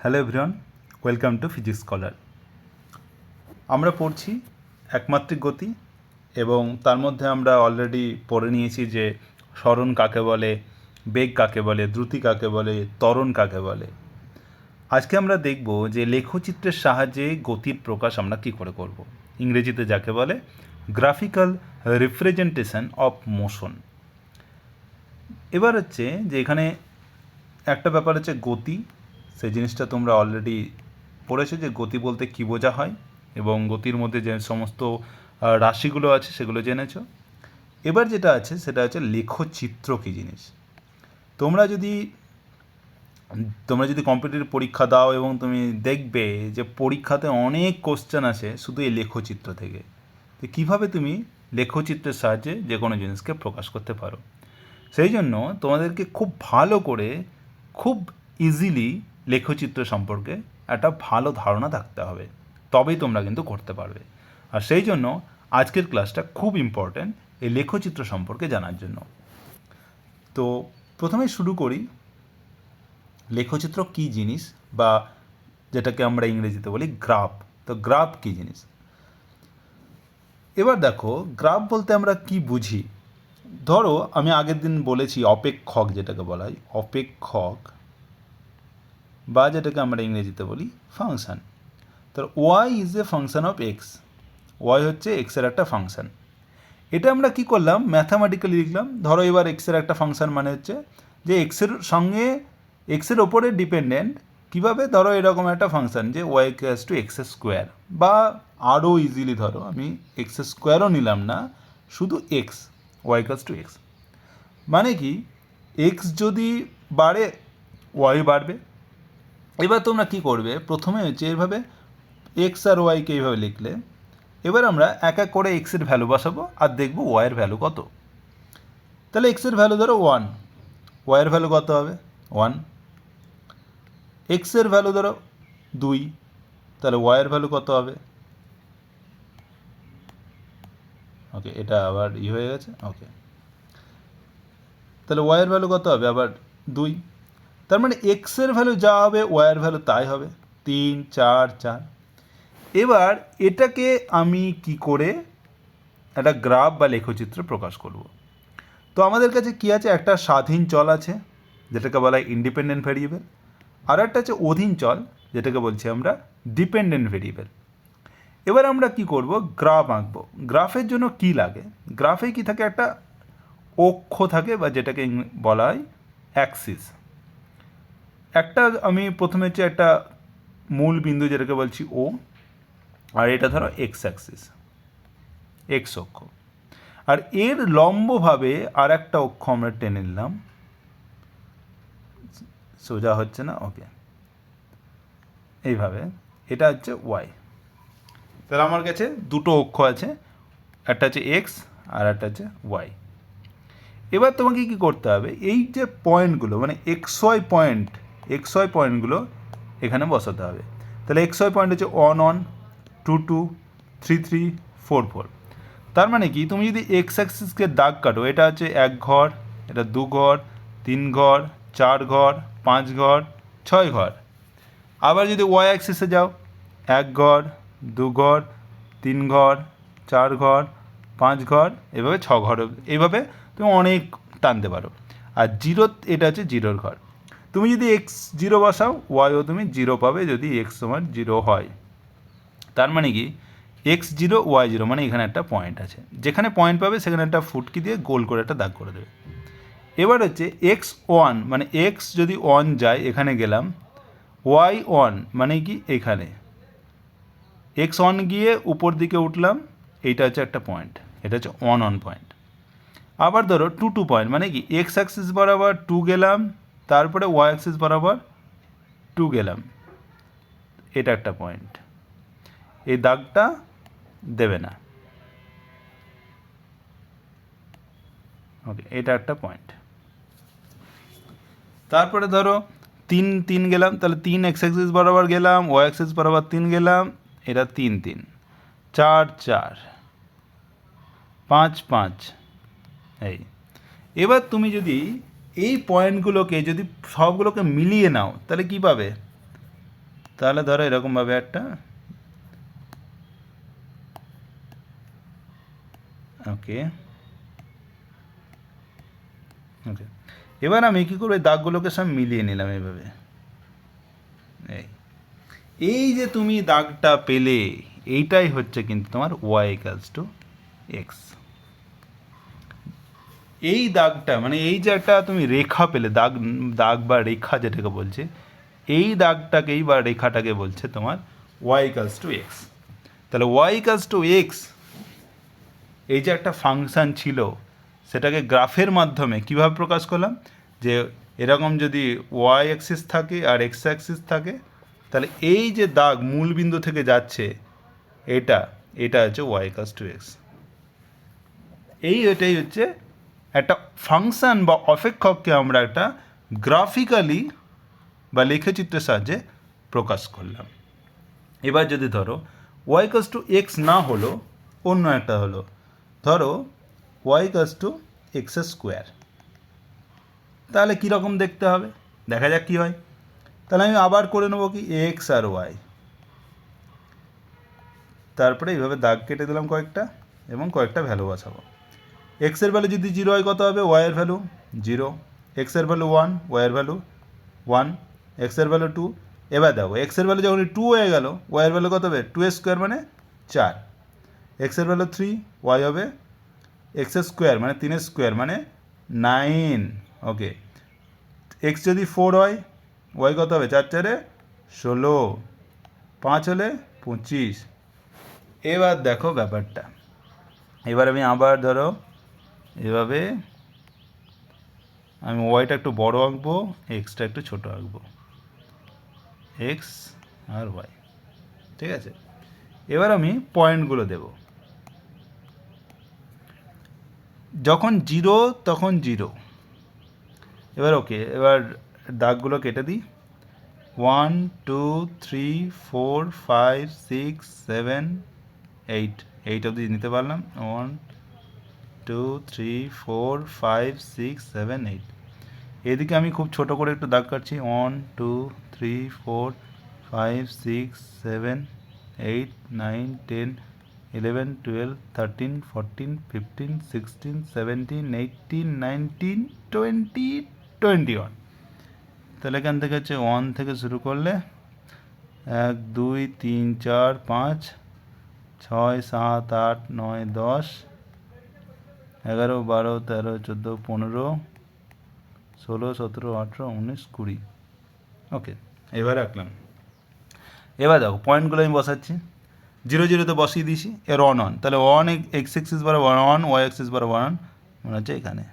Hello everyone, welcome to physics scholar. আমরা পড়ছি একমাত্রিক গতি এবং তার মধ্যে আমরা অলরেডি পড়ে নিয়েছি যে সরণ কাকে বলে, বেগ কাকে বলে, দ্রুতি কাকে বলে, ত্বরণ কাকে বলে। আজকে আমরা দেখব যে লেখচিত্রের সাহায্যে গতির প্রকাশ আমরা কী করে করব। ইংরেজিতে যাকে বলে গ্রাফিক্যাল রিপ্রেজেন্টেশন অফ মোশন। এবার হচ্ছে যে এখানে একটা ব্যাপার হচ্ছে গতি, সেই জিনিসটা তোমরা অলরেডি পড়েছো যে গতি বলতে কী বোঝা হয় এবং গতির মধ্যে যে সমস্ত রাশিগুলো আছে সেগুলো জেনেছো। এবার যেটা আছে সেটা হচ্ছে লেখচিত্র কী জিনিস। তোমরা যদি কম্পিটিটিভ পরীক্ষা দাও এবং তুমি দেখবে যে পরীক্ষাতে অনেক কোশ্চেন আসে শুধু এই লেখচিত্র থেকে, তো কীভাবে তুমি লেখচিত্রের সাহায্যে যে কোনো জিনিসকে প্রকাশ করতে পারো। সেই জন্য তোমাদেরকে খুব ভালো করে, খুব ইজিলি লেখচিত্র সম্পর্কে একটা ভালো ধারণা থাকতে হবে, তবেই তোমরা কিন্তু করতে পারবে। আর সেই জন্য আজকের ক্লাসটা খুব ইম্পর্ট্যান্ট এই লেখচিত্র সম্পর্কে জানার জন্য। তো প্রথমে শুরু করি লেখচিত্র কী জিনিস, বা যেটাকে আমরা ইংরেজিতে বলি গ্রাফ। তো গ্রাফ কী জিনিস, এবার দেখো গ্রাফ বলতে আমরা কি বুঝি। ধরো আমি আগের দিন বলেছি অপেক্ষক, যেটাকে বলা হয় অপেক্ষক, বা যেটাকে আমরা ইংরেজিতে বলি ফাংশন। তো y is a function of x, y হচ্ছে এক্সের একটা ফাংশন। এটা আমরা কি করলাম, ম্যাথামেটিক্যালি লিখলাম। ধরো এবার এক্সের একটা ফাংশন মানে হচ্ছে যে এক্সের সঙ্গে এক্সের ওপরে ডিপেন্ডেন্ট। কীভাবে, ধরো এরকম একটা ফাংশন যে y equals to x square, বা আরও ইজিলি ধরো আমি এক্স স্কোয়ারও নিলাম না, শুধু x, y equals to x. মানে কি এক্স যদি বাড়ে ওয়াই বাড়বে। এবার তোমরা কি করবে, প্রথমে হচ্ছে এইভাবে এক্স আর ওয়াইকে এইভাবে লিখলে, এবার আমরা এক এক করে এক্সের ভ্যালু বসাবো আর দেখব ওয়াইয়ের ভ্যালু কত। তাহলে এক্সের ভ্যালু ধরো 1, ওয়াইয়ের ভ্যালু কত হবে 1। এক্সের ভ্যালু ধরো 2, তাহলে ওয়াইয়ের ভ্যালু কত হবে, ওকে এটা আবার হয়ে গেছে, ওকে তাহলে ওয়াইয়ের ভ্যালু কত হবে আবার 2। তার মানে এক্সের ভ্যালু যা হবে ওয়াইয়ের ভ্যালু তাই হবে, 3 4 4। এবার এটাকে আমি কি করে একটা গ্রাফ বা লেখচিত্র প্রকাশ করব। তো আমাদের কাছে কি আছে, একটা স্বাধীন চল আছে যেটাকে বলা হয় ইন্ডিপেন্ডেন্ট ভেরিয়েবল, আর একটা আছে অধীন চল যেটাকে বলছি আমরা ডিপেন্ডেন্ট ভেরিয়েবল। এবার আমরা কি করব, গ্রাফ আঁকবো। গ্রাফের জন্য কি লাগে, গ্রাফে কি থাকে, একটা অক্ষ থাকে বা যেটাকে বলা হয় অ্যাক্সিস। একটা আমি প্রথমে হচ্ছে একটা মূল বিন্দু যেটাকে বলছি ও, আর এটা ধরো এক্স অ্যাক্সিস, এক্স অক্ষ, আর এর লম্বভাবে আর একটা অক্ষ আমরা টেনে নিলাম, সোজা হচ্ছে না, ওকে এইভাবে, এটা হচ্ছে ওয়াই। তাহলে আমার কাছে দুটো অক্ষ আছে, একটা হচ্ছে এক্স আর একটা হচ্ছে ওয়াই। এবার তোমাকে কি করতে হবে, এই যে পয়েন্টগুলো মানে এক্স ওয়াই পয়েন্টগুলো এখানে বসাতে হবে। তাহলে এক্স ওয়াই পয়েন্ট হচ্ছে 1 1, 2 2, 3 3, 4 4। তার মানে কি, তুমি যদি এক্স অ্যাক্সিসকে দাগ কাটো, এটা হচ্ছে 1 ঘর, এটা 2 ঘর, 3 ঘর, 4 ঘর, 5 ঘর, 6 ঘর। আবার যদি ওয়াই অ্যাক্সিসে যাও, 1 ঘর, 2 ঘর, 3 ঘর, 4 ঘর, 5 ঘর, এভাবে 6 ঘর, এইভাবে তুমি অনেক টানতে পারো। আর জিরো, এটা হচ্ছে জিরোর ঘর। তুমি যদি এক্স জিরো বসাও, ওয়াইও তুমি জিরো পাবে যদি এক্স তোমার জিরো হয়। তার মানে কি এক্স জিরো ওয়াই জিরো, মানে এখানে একটা পয়েন্ট আছে, যেখানে পয়েন্ট পাবে সেখানে একটা ফুটকি দিয়ে গোল করে একটা দাগ করে দেবে। এবার হচ্ছে এক্স ওয়ান, মানে এক্স যদি 1 যায় এখানে গেলাম, ওয়াই 1 মানে কি এখানে এক্স 1 গিয়ে উপর দিকে উঠলাম, এইটা হচ্ছে একটা পয়েন্ট, এটা হচ্ছে 1 1 পয়েন্ট। আবার ধরো 2 2 পয়েন্ট, মানে কি এক্স অ্যাক্সিস বরাবর 2 গেলাম, তারপরে ওয়াই অ্যাক্সিস বরাবর 2 গেলাম, এটা একটা পয়েন্ট, এই দাগটা দেবে না, ওকে এটা একটা পয়েন্ট। তারপরে ধরো 3 3 গেলাম, তাহলে 3 এক্স অ্যাক্সিস বরাবর গেলাম, ওয়াই অ্যাক্সিস বরাবর 3 গেলাম, এটা 3 3, 4 4, 5 5, এই। এবার তুমি যদি এই পয়েন্টগুলোকে যদি সবগুলোকে মিলিয়ে নাও তাহলে কি পাবে, তাহলে ধরো এরকমভাবে একটা ওকে ওকে এবার আমি কী করবো, এই দাগগুলোকে সব মিলিয়ে নিলাম এইভাবে। এই যে তুমি দাগটা পেলে, এইটাই হচ্ছে কিন্তু তোমার ওয়াই ইকালস টু এক্স। এই দাগটা মানে এই যে একটা তুমি রেখা পেলে, দাগ দাগ বা রেখা যেটাকে বলছে, এই দাগটাকেই বা রেখাটাকে বলছে তোমার ওয়াই ইকালস টু এক্স। তাহলে ওয়াই ইকালস টু এক্স এই যে একটা ফাংশান ছিল, সেটাকে গ্রাফের মাধ্যমে কিভাবে প্রকাশ করলাম, যে এরকম যদি ওয়াই অ্যাক্সিস থাকে আর এক্স অ্যাক্সিস থাকে, তাহলে এই যে দাগ মূল বিন্দু থেকে যাচ্ছে, এটা হচ্ছে ওয়াই ইকালস টু এক্স। এটাই হচ্ছে একটা ফাংশান বা অপেক্ষককে আমরা একটা গ্রাফিক্যালি বা লেখচিত্রের সাহায্যে প্রকাশ করলাম। এবার যদি ধরো ওয়াই ইকালস টু এক্স না হলো, অন্য একটা হলো, ধরো y equals to x square, তাহলে কীরকম দেখতে হবে দেখা যাক কী হয়। তাহলে আমি আবার করে নেবো কি, এক্স আর ওয়াই, তারপরে এইভাবে দাগ কেটে দিলাম কয়েকটা এবং কয়েকটা ভ্যালু বসাবো। এক্সের ভ্যালু যদি 0 হয় কত হবে, ওয়াইয়ের ভ্যালু 0, এক্সের ভ্যালু 1, ওয়াইয়ের ভ্যালু 1, এক্সের ভ্যালু 2। এবার দেখো এক্সের ভ্যালু যখন 2 হয়ে গেল, ওয়াইয়ের ভ্যালু কত হবে, 2 স্কোয়ার মানে 4, এক্সের ভ্যালু 3, ওয়াই হবে এক্স স্কোয়ার মানে 3 স্কোয়ার মানে 9। ওকে, এক্স যদি 4 হয়, ওয়াই কত হবে, 4 4 16, 5 হলে 25। এবার দেখো ব্যাপারটা, এবার আমি আবার ধরো এভাবে আমি ওয়াইটা একটু বড় আঁকবো, এক্সটা একটু ছোট আঁকবো, এক্স আর ওয়াই, ঠিক আছে। এবার আমি পয়েন্টগুলো দেব, যখন 0 তখন 0। এবার ওকে, এবার দাগগুলো কেটে দিই, 1 2 3 4 5 6 7 8 অবধি নিতে পারলাম, 1 2 3 4 5 6 7 8। এদিকে আমি খুব ছোট করে একটু দাগ কাটছি, 1 2 3 4 5 6 7 8 9 10 11 12 13 14 15 16 17 18 19 20 21। তাহলে এখান থেকে হচ্ছে 1 থেকে শুরু করলে 1 2 3 4 5 6 7 8 9 10 11 12 13 14 15 16 17 18 19 20। ওকে, এবার রাখলাম। এবার দেখো পয়েন্টগুলো আমি বসাচ্ছি, 0 0 বসিয়ে দিয়েছি, এর 1 1, তাহলে 1 এক্স এক্সিস বরাবর 1, ওয়াই এক্সিস বরাবর 1 মনে হচ্ছে এখানে,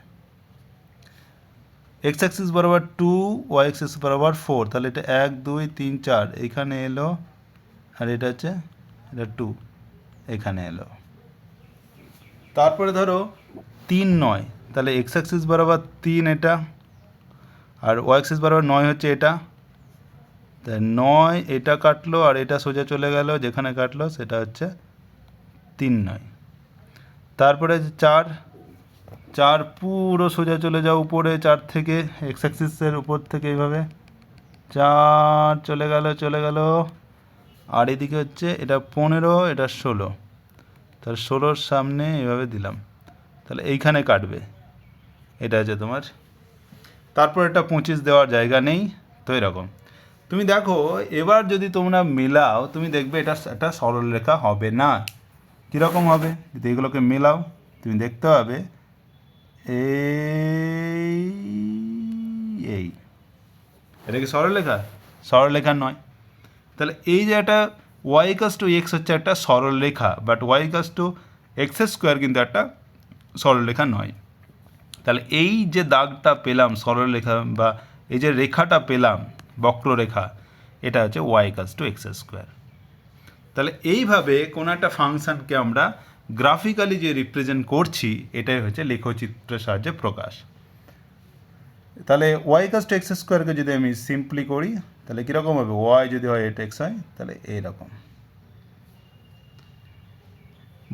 এক্স অ্যাক্সিস বরাবর 2, ওয়াই অ্যাক্সিস বরাবর 4, তাহলে এটা 1 2 3 4 এখানে এলো, আর এটা হচ্ছে এটা 2 এখানে এলো। তারপরে ধরো 3 9, তাহলে এক্স অ্যাক্সিস বরাবর 3 এটা, আর ওয়াই অ্যাক্সিস বরাবর 9 হচ্ছে এটা, তাই 9 এটা কাটলো আর এটা সোজা চলে গেল, যেখানে কাটলো সেটা হচ্ছে 3 9। তারপরে 4 4 পুরো সোজা চলে যাও উপরে, 4 থেকে এক্স অ্যাক্সিসের উপর থেকে এইভাবে 4 চলে গেল, আর এদিকে হচ্ছে এটা 15, এটা 16, তাহলে 16-র সামনে এইভাবে দিলাম, তাহলে এইখানে কাটবে, এটা হচ্ছে তোমার। তারপর এটা 25 দেওয়ার জায়গা নেই, তো এরকম তুমি দেখো। এবার যদি তোমরা মেলাও, তুমি দেখবে এটা একটা সরলরেখা হবে না। কীরকম হবে, যদি এগুলোকে মেলাও তুমি দেখতে পাবে এই এটা কি সরলরেখা, সরলরেখা নয়। তাহলে এই যে একটা ওয়াই ইকালস টু এক্স হচ্ছে একটা সরলরেখা, but y equals to x square কিন্তু একটা সরলরেখা নয়। তাহলে এই যে দাগটা পেলাম সরলরেখা, বা এই যে রেখাটা পেলাম বক্ররেখা, এটা হচ্ছে y equals to x square. তাহলে এইভাবে কোনো একটা ফাংশানকে আমরা গ্রাফিক্যালি যে রিপ্রেজেন্ট করছি, এটাই হচ্ছে লেখচিত্রের সাহায্যে প্রকাশ। তাহলে ওয়াই ইকালস টু এক্স স্কোয়ারকে যদি আমি সিম্পলি করি, তাহলে কীরকম হবে, ওয়াই যদি হয় 8x হয়, তাহলে এইরকম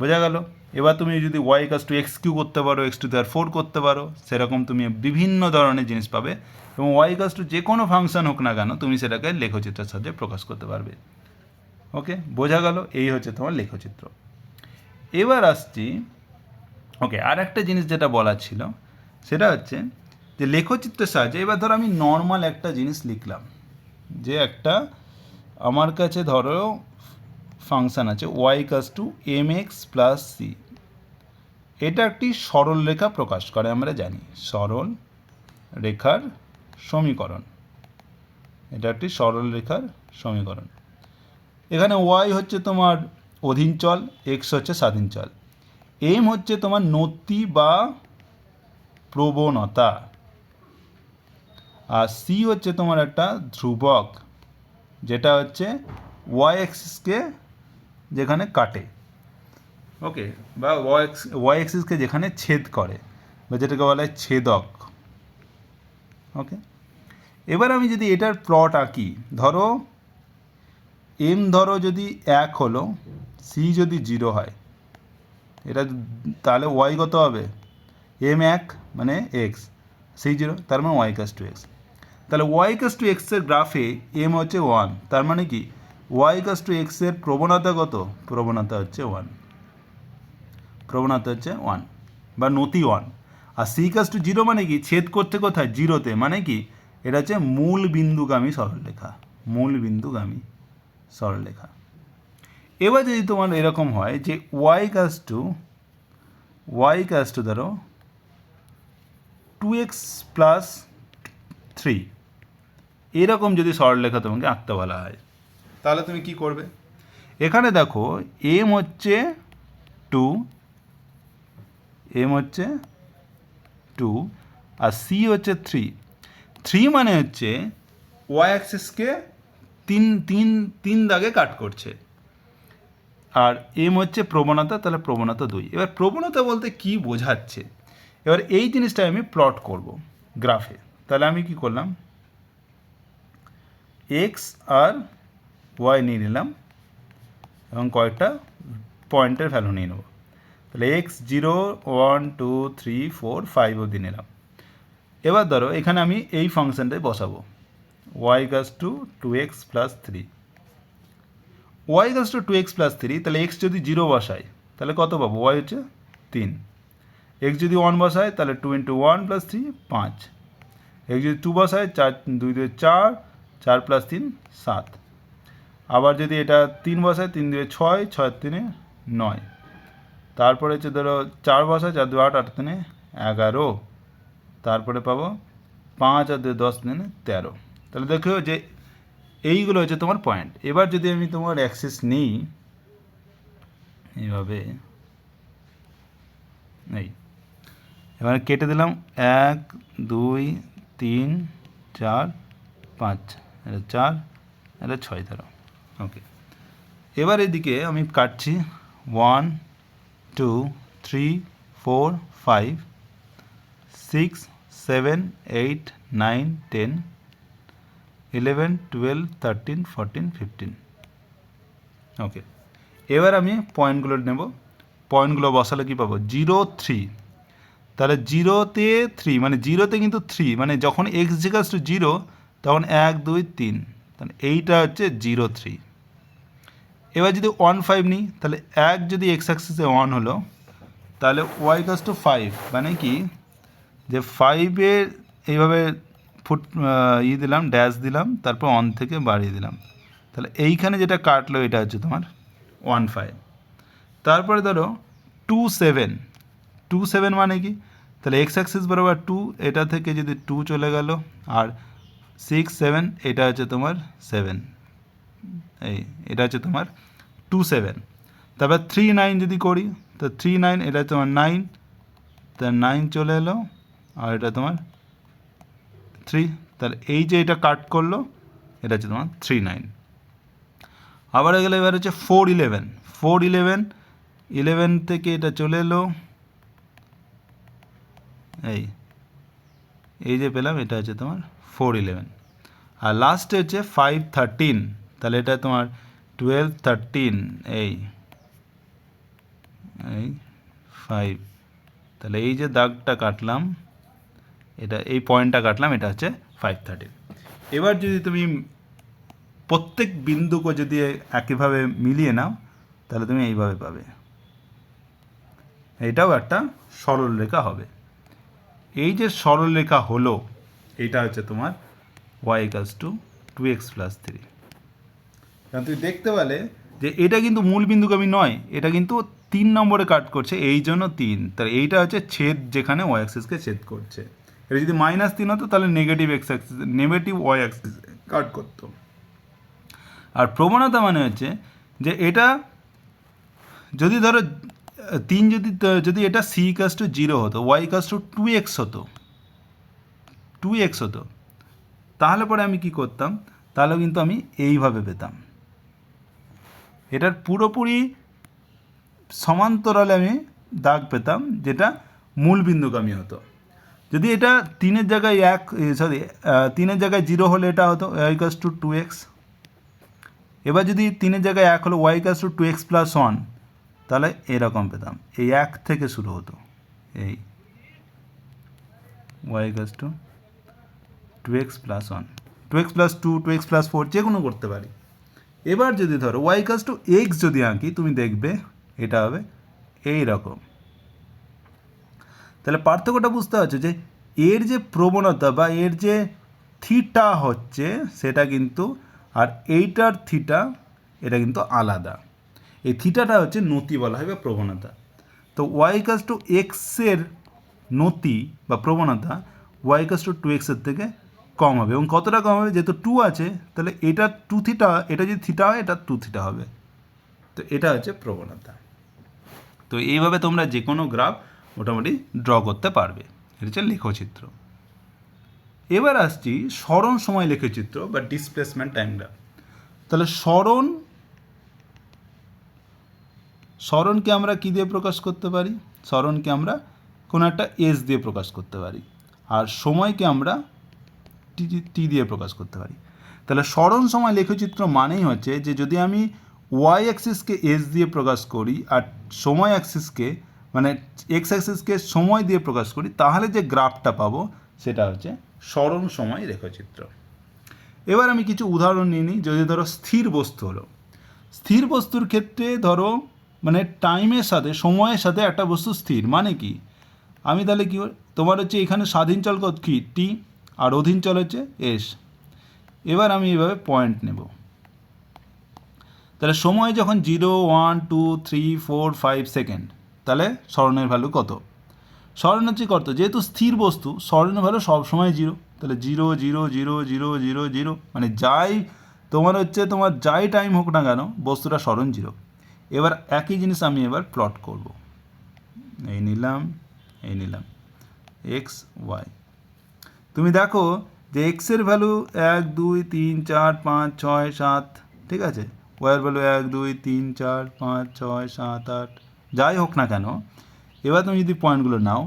বোঝা গেল। এবার তুমি যদি y equals to x q করতে পারো, x টু দি পাওয়ার 4 করতে পারো, সেরকম তুমি বিভিন্ন ধরনের জিনিস পাবে এবং ওয়াই ইকুয়ালস টু যে কোনো ফাংশন হোক না কেন তুমি সেটাকে লেখচিত্রের সাহায্যে প্রকাশ করতে পারবে। ওকে, বোঝা গেল? এই হচ্ছে তোমার লেখচিত্র। এবার আসছি, ওকে, আর একটা জিনিস যেটা বলার ছিল সেটা হচ্ছে যে লেখচিত্রের সাহায্যে এবার ধরো আমি নর্মাল একটা জিনিস লিখলাম, যে একটা আমার কাছে ধরো ফাংশান আছে y equals to m x plus c. এটা একটি সরল রেখা প্রকাশ করে, আমরা জানি সরল রেখার সমীকরণ। এটা একটি সরল রেখার সমীকরণ। এখানে ওয়াই হচ্ছে তোমার অধীন চল, এক্স হচ্ছে স্বাধীন চল, এম হচ্ছে তোমার নতি বা প্রবণতা, আর সি হচ্ছে তোমার একটা ধ্রুবক যেটা হচ্ছে ওয়াই অ্যাক্সিসকে যেখানে কাটে, ওকে, বা ওয়াই অ্যাক্সিসকে যেখানে ছেদ করে, বা যেটাকে বলা হয় ছেদক। ওকে, এবার আমি যদি এটার প্লট আঁকি, ধরো এম ধরো যদি 1 হলো, সি যদি 0 হয়, এটা তাহলে ওয়াই কত হবে? এম 1 মানে এক্স, সি 0, তার মানে ওয়াই ইকুয়ালস টু এক্স। তাহলে ওয়াই ইকুয়ালস টু এক্সের গ্রাফে এম হচ্ছে 1, তার মানে কি ওয়াই ইকুয়ালস টু এক্সের প্রবণতা কত? প্রবণতা হচ্ছে 1, প্রবণতা হচ্ছে 1 বা নতি 1। আর সি ইকুয়ালস টু 0 মানে কি ছেদ করতে কোথায়? 0-তে, মানে কি এটা হচ্ছে মূল বিন্দুগামী সরলরেখা, মূল বিন্দুগামী সরলরেখা। এবার যদি তোমার এরকম হয় যে ওয়াই ইকুয়ালস টু ধরো 2x প্লাস 3, এরকম যদি সরলরেখা তোমাকে আঁকতে বলা হয়, তাহলে তুমি কি করবে? এখানে দেখো এম হচ্ছে 2, এম হচ্ছে 2 আর সি হচ্ছে 3 মানে হচ্ছে ওয়াই অ্যাক্সিসকে তিন দাগে কাট করছে, আর এম হচ্ছে প্রবণতা, তাহলে প্রবণতা 2। এবার প্রবণতা বলতে কি বোঝাচ্ছে, এবার এই জিনিসটা আমি প্লট করব গ্রাফে। তাহলে আমি কি করলাম, এক্স আর ওয়াই নিয়ে নিলাম এবং কয়েকটা পয়েন্টের ভ্যালু নিয়ে নেব। তাহলে এক্স 0, 1, 2, 3, 4, 5 অবধি নিলাম। এবার ধরো এখানে আমি এই ফাংশনটাই বসাবো, y equals to 2x plus 3। Y equals to 2x plus 3, তাহলে এক্স যদি 0 বসাই তাহলে কত পাবো? ওয়াই হচ্ছে 3। এক্স যদি 1 বসায় তাহলে 2 × 1 প্লাস 3 5। এক্স যদি 2 বসায় 4 2 2 4, 4 প্লাস 3 7। আবার যদি এটা 3 বসায় 3 2 6, 6 3 9। তারপরে হচ্ছে ধরো 4 বসায় 4 2 8, 8 3 11। তারপরে পাবো 5 আর 2 10 3 13। তাহলে দেখো যে এইগুলো হচ্ছে তোমার পয়েন্ট। এবার যদি আমি তোমার অ্যাক্সিস নিই এইভাবে, এই এবারে কেটে দিলাম 1 2 3 4 5, এটা 4, এটা 6 ধরো। ওকে, এবার এদিকে আমি কাটছি 1 2 3 4 5 6 7 8 9 10 11 12 13 14 15। ওকে, এবার আমি পয়েন্টগুলো নেব। পয়েন্টগুলো বসালে কি পাবো? 0 3, তাহলে 0-তে 3 মানে 0-তে কিন্তু 3 মানে যখন এক্স ইকুয়ালস টু 0 তখন 1 2 3, তাহলে এইটা হচ্ছে 0 3। এবার যদি 1 5 নিই, তাহলে 1 যদি এক্স অ্যাক্সিসে 1 হলো, তাহলে ওয়াই ইকুয়ালস টু 5 মানে কি যে 5-এর এইভাবে দিলাম, ড্যাশ দিলাম, তারপর 1 থেকে বাড়িয়ে দিলাম, তাহলে এইখানে যেটা কাটলো এটা হচ্ছে তোমার 1 5। তারপরে ধরো 2 7, 2 7 মানে কি, তাহলে এক্স অ্যাক্সিস বরাবর 2, এটা থেকে যদি 2 চলে গেল, আর 6 7 এটা হচ্ছে তোমার 7, এটা হচ্ছে তোমার 2 7। তারপর 3 9 যদি করি, তো 3 9 এটা তোমার 9, তা 9 চলে এলো, আর এটা তোমার 3, তাহলে এই যে এটা কাট করলো এটা হচ্ছে তোমার 3 9। আবার গেলে এবার হচ্ছে 4 11, 4 11, 11 থেকে এটা চলে এলো, এই যে পেলাম এটা হচ্ছে তোমার 4 11। আর লাস্টে হচ্ছে 5 13, তাহলে এটা তোমার 12 13, এই 5, তাহলে এই যে দাগটা কাটলাম, এটা এই পয়েন্টটা কাটলাম, এটা হচ্ছে 5:30। এবার যদি তুমি প্রত্যেক বিন্দুকে যদি একইভাবে মিলিয়ে নাও তাহলে তুমি এইভাবে পাবে, এইটাও একটা সরলরেখা হবে। এই যে সরলরেখা হলো, এইটা হচ্ছে তোমার y = 2x + 3। কারণ তুমি দেখতে পেলে যে এটা কিন্তু মূল বিন্দুগামী নয়, এটা কিন্তু 3 নম্বরে কাট করছে, এই জন্য 3। তাহলে এইটা হচ্ছে ছেদ, যেখানে y অ্যাক্সিসকে ছেদ করছে। এটা যদি -3 হতো তাহলে নেগেটিভ y অ্যাক্সিস কাট করতো। আর প্রবণতা মানে হচ্ছে যে এটা যদি ধরো 3, যদি এটা c = 0 হতো, y = 2x হতো, 2x হতো, তাহলে পরে আমি কি করতাম, তাহলে কিন্তু আমি এইভাবে পেতাম। এটার পুরোপুরি সমান্তরালে আমি দাগ পেতাম, যেটা মূল বিন্দুগামী হতো। যদি এটা 3-এর জায়গায় 3-এর জায়গায় 0 হলে এটা হতো y = 2x। এবার যদি 3-এর জায়গায় 1 হলো y = 2x + 1, তাহলে এরকম পেতাম। এই 1 থেকে শুরু হতো, এই y = 2x + 1, 2x + 2, 2x + 4 যে কোনো করতে পারি। এবার যদি ধরো y = x যদি আঁকি, তুমি দেখবে এটা হবে এই রকম। তাহলে পার্থক্যটা বুঝতে পারছো যে এর যে প্রবণতা বা এর যে থিটা হচ্ছে সেটা কিন্তু, আর এইটার থিটা এটা কিন্তু আলাদা। এই থিটাটা হচ্ছে নতি বলা হয় বা প্রবণতা। তো y = x এর নতি বা প্রবণতা y = 2x এর থেকে কম হবে। এবং কতটা কম হবে, যেহেতু 2 আছে তাহলে এটা 2 থিটা, এটা যদি থিটা হয় এটা 2 থিটা হবে। তো এটা হচ্ছে প্রবণতা। তো এইভাবে তোমরা যে কোনো গ্রাফ মোটামুটি ড্র করতে পারবে। এটা হচ্ছে লেখচিত্র। এবার আসছি সরণ সময় লেখচিত্র বা ডিসপ্লেসমেন্ট টাইম গ্রাফ। তাহলে সরণকে আমরা কী দিয়ে প্রকাশ করতে পারি? সরণকে আমরা কোনো একটা এস দিয়ে প্রকাশ করতে পারি, আর সময়কে আমরা টি দিয়ে প্রকাশ করতে পারি। তাহলে সরণ সময় লেখচিত্র মানেই হচ্ছে যে যদি আমি ওয়াই অ্যাক্সিসকে এস দিয়ে প্রকাশ করি আর সময় অ্যাক্সিসকে মানে এক্স অ্যাক্সিসকে সময় দিয়ে প্রকাশ করি, তাহলে যে গ্রাফটা পাবো সেটা হচ্ছে সরণ সময় লেখচিত্র। এবার আমি কিছু উদাহরণ নিয়ে নিই। যদি ধরো স্থির বস্তু হলো, স্থির বস্তুর ক্ষেত্রে ধরো মানে টাইমের সাথে, সময়ের সাথে একটা বস্তু স্থির মানে কি, আমি তাহলে কী তোমার হচ্ছে এখানে স্বাধীন চল কত কি টি, আর অধীন চল হচ্ছে এস। এবার আমি এইভাবে পয়েন্ট নেব। তাহলে সময় যখন 0, 1, 2, 3, 4, 5 সেকেন্ড, তাহলে সরণের ভ্যালু কত? সরণ হচ্ছে কত, যেহেতু স্থির বস্তু সরণের ভ্যালু সবসময় 0। তাহলে 0, 0, 0, 0, 0, 0, মানে যাই তোমার যাই টাইম হোক না কেন বস্তুটা সরণ 0। এবার একই জিনিস আমি এবার প্লট করব। এই নিলাম এক্স ওয়াই। তুমি দেখো যে এক্সের ভ্যালু 1, 2, 3, 4, 5, 6, 7, ঠিক আছে। ওয়াইয়ের ভ্যালু 1, 2, 3, 4, 5, 6, 7, 8, যাই হোক না কেন। এবার তুমি যদি পয়েন্টগুলো নাও,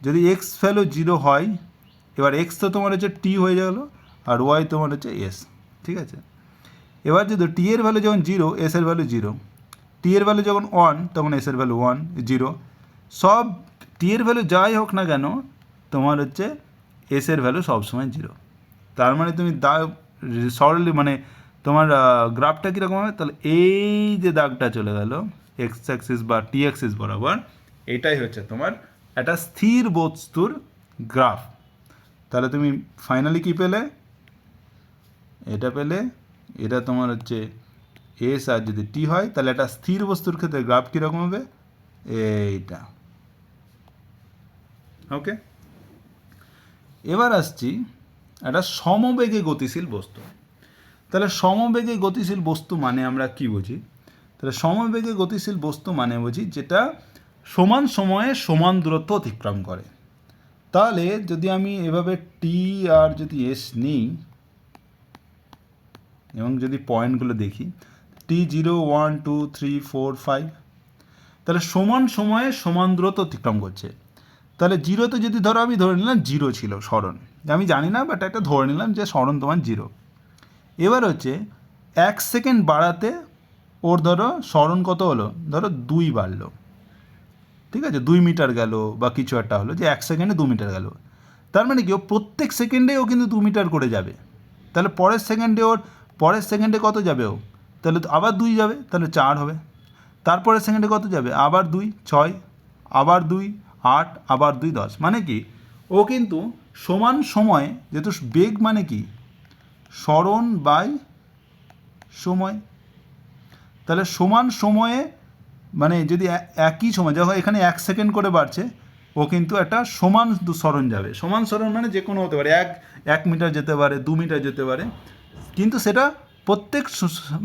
যদি এক্স ভ্যালু 0 হয়, এবার এক্স তো তোমার হচ্ছে টি হয়ে গেল, আর ওয়াই তোমার হচ্ছে এস, ঠিক আছে। এবার যদি টি এর ভ্যালু যখন 0, এস এর ভ্যালু 0, টি এর ভ্যালু যখন 1 তখন এস এর ভ্যালু 1, 0, সব টি এর ভ্যালু যাই হোক না কেন তোমার হচ্ছে এস এর ভ্যালু সবসময় 0। তার মানে তুমি সরলি মানে তোমার গ্রাফটা কীরকম হবে, তাহলে এই যে দাগটা চলে গেল এক্স অ্যাক্সিস বা টি অ্যাক্সিস বরাবর, এটাই হচ্ছে তোমার একটা স্থির বস্তুর গ্রাফ। তাহলে তুমি ফাইনালি কী পেলে, এটা পেলে, এটা তোমার হচ্ছে এস, আর যদি টি হয় তাহলে একটা স্থির বস্তুর ক্ষেত্রে গ্রাফ কীরকম হবে, এইটা। ওকে, এবার আসছি একটা সমবেগে গতিশীল বস্তু। তাহলে সমবেগে গতিশীল বস্তু মানে আমরা কি বুঝি? তাহলে সমবেগে গতিশীল বস্তু মানে বুঝি যেটা সমান সময়ে সমান দূরত্ব অতিক্রম করে। তাহলে যদি আমি এভাবে টি আর যদি এস নিই এবং যদি পয়েন্টগুলো দেখি টি 0, 1, 2, 3, 4, 5, তাহলে সমান সময়ে সমান দূরত্ব অতিক্রম করছে। তাহলে 0তে যদি ধরো আমি ধরে নিলাম 0 ছিল সরণ, আমি জানি না বাট একটা ধরে নিলাম যে সরণ তোমার 0। এবার হচ্ছে 1 সেকেন্ড বাড়াতে ওর ধরো সরণ কত হলো, ধরো 2 বাড়লো, ঠিক আছে, 2 মিটার গেল বা কিছু একটা হলো, যে 1 সেকেন্ডে 2 মিটার গেল। তার মানে কি ও প্রত্যেক সেকেন্ডে ও কিন্তু 2 মিটার করে যাবে। তাহলে পরের সেকেন্ডে কত যাবে ও? তাহলে তো আবার 2 যাবে, তাহলে 4 হবে। তারপরের সেকেন্ডে কত যাবে? আবার 2, 6, আবার 2, 8, আবার 2, 10। মানে কি ও কিন্তু সমান সময়ে, যেহেতু বেগ মানে কি সরণ বাই সময়, তাহলে সমান সময়ে মানে যদি একই সময়, যখন এখানে 1 সেকেন্ড করে বাড়ছে, ও কিন্তু একটা সমান সরণ যাবে। সমান সরণ মানে যে কোনো হতে পারে, 1 মিটার যেতে পারে, 2 মিটার যেতে পারে, কিন্তু সেটা প্রত্যেক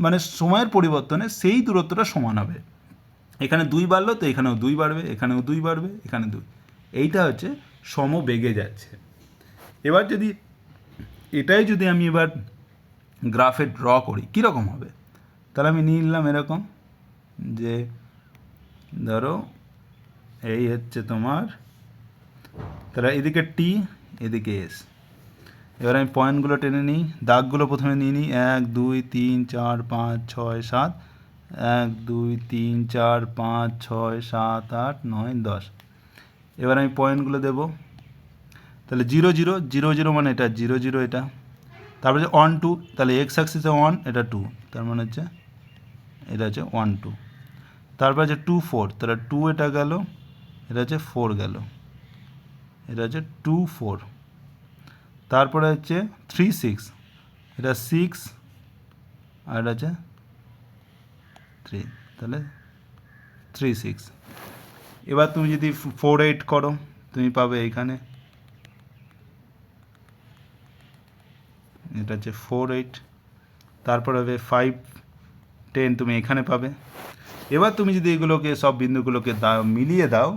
মানে সময়ের পরিবর্তনে সেই দূরত্বটা সমান হবে। এখানে 2 বাড়লো তো এখানেও 2 বাড়বে, এখানেও 2 বাড়বে, এখানে 2। এইটা হচ্ছে সমবেগে যাচ্ছে। এবার যদি এটাই যদি আমি এবার গ্রাফে ড্র করি, কীরকম হবে? তাহলে আমি নিয়ে নিলাম এরকম, যে ধরো এই হচ্ছে তোমার, তাহলে এদিকে টি, এদিকে এস। এবার আমি পয়েন্টগুলো টেনে নিই, দাগগুলো প্রথমে নিয়ে নিই, 1 2 3 4 5 6 7, 1 2 3 4 5 6 7 8 9 10। এবার আমি পয়েন্টগুলো দেবো, তাহলে 0 0 0 0 মানে এটা 0 0 এটা, তারপরে হচ্ছে 1 2, তাহলে এক্স অ্যাক্সিসে 1, এটা 2, তার মানে হচ্ছে এটা হচ্ছে 1 2। তারপর হচ্ছে 2 4, তাহলে 2 এটা গেল, এটা হচ্ছে 4 গেল, এটা হচ্ছে 2 4। তারপরে হচ্ছে 3 6, এটা 6, আর এটা হচ্ছে 3, তাহলে 3 6। এবার তুমি যদি 4 8 করো, তুমি পাবে এইখানে, এটা হচ্ছে 4 8। তারপর হবে 5 10, তুমি এখানে পাবে। এবার তুমি যদি এগুলোকে সব বিন্দুগুলোকে মিলিয়ে দাও,